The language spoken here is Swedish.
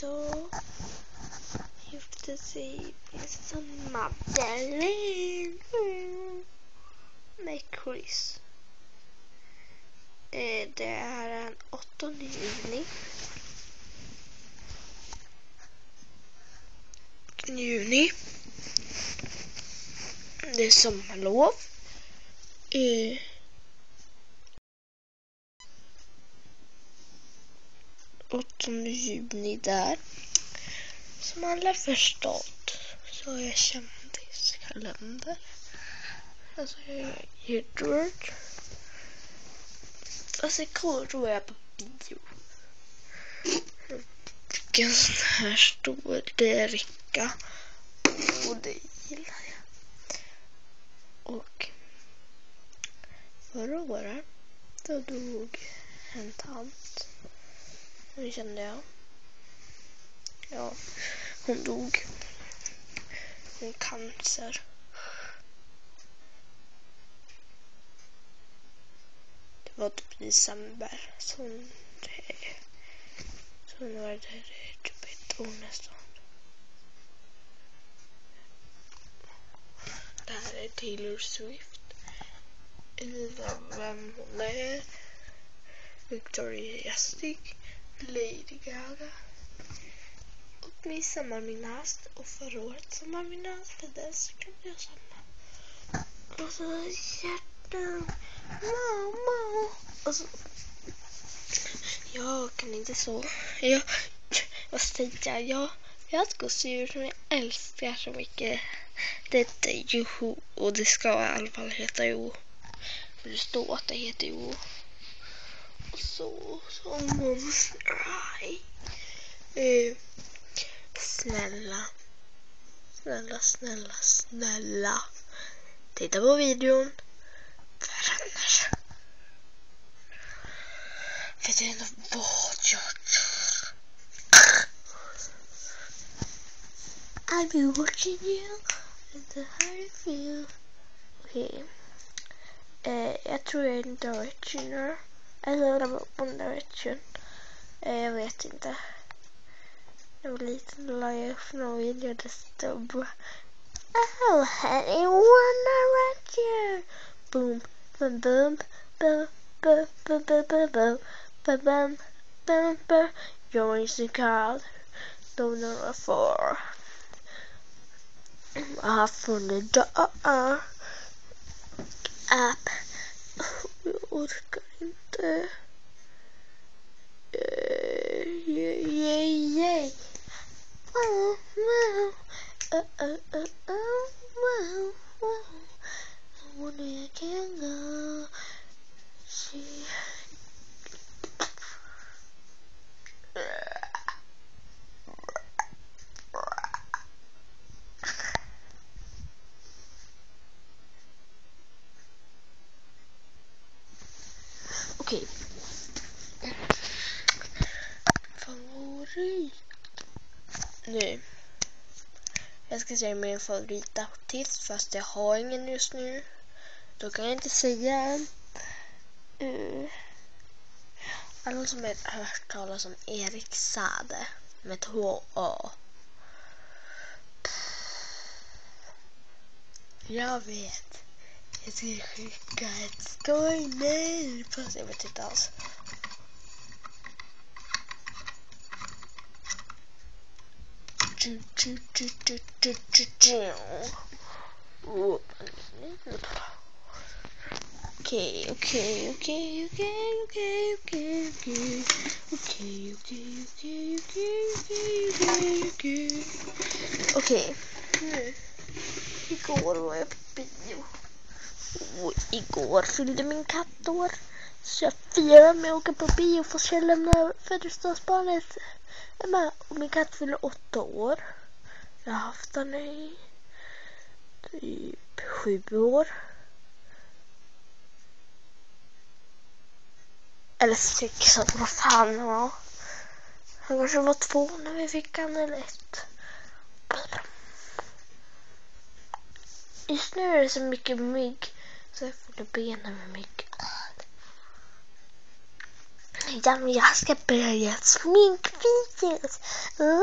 Då gifte sig prinsessan Madeleine med Chris. Det är den 8 juni. Det är sommarlov. 8 juni där. Som alla förstått så är jag kändiskalender. Alltså jag är Edward. Alltså igår då är jag på bio. Vilken sån här stor, det är Ricka. Och det gillar jag. Och förra året då dog en tant. Det kände jag. Ja, hon dog. Hon cancer. Det var typ i december. Så hon var det typ ett år nästan. Det här är Taylor Swift. Vem hon är. Victoria Justice. Lady Gaga. Och min sommarminast. Och förra året sommarminast. Det där så kan jag samma. Och så hjärtan. Mamma. Och så. Jag kan inte så. Vad säger jag? Jag har ett gosedjur som jag älskar så mycket. Det heter Joho. Och det ska i alla fall heta Joho. För det står att det heter Joho. Och så monstrar. Snälla. Titta på videon. För annars. Vet du vad jag gör? I'll be watching you. And how you feel. Okej. Jag tror jag är en directioner. Eller One Direction. Jag vet inte. Jag var liten och la jag upp någon video där stod oh, här är One Direction. Boom, boom, boom, boom, boom, boom, boom, boom, boom, boom, boom, boom, boom. You're in the crowd. Don't know what for. I found the door. App. Jag orkar inte. Yay. Wow. Wow. I wonder I can go. See. Okej. Favorit. Nu. Jag ska säga min favoritartist fast jag har ingen just nu. Då kan jag inte säga. Alla som har hört talas om Erik Saade med H.A. Jag vet. Jag ska skicka ett story-mail. Fast jag vet inte alls. Okej. Nu. Igår var jag på bio. Och igår fyllde min katt år. Så jag firar med att åka på bio för att jag lämnar födelsedagsbarnet. Och min katt fyller 8 år. Jag har haft den i typ 7 år. Eller 6 år, vad fan det var. Han kanske var 2 när vi fick han, eller 1. Just nu är det så mycket mygg så jag fyller benen med mygg. Ja, men jag ska börja sminkvideos. Wow!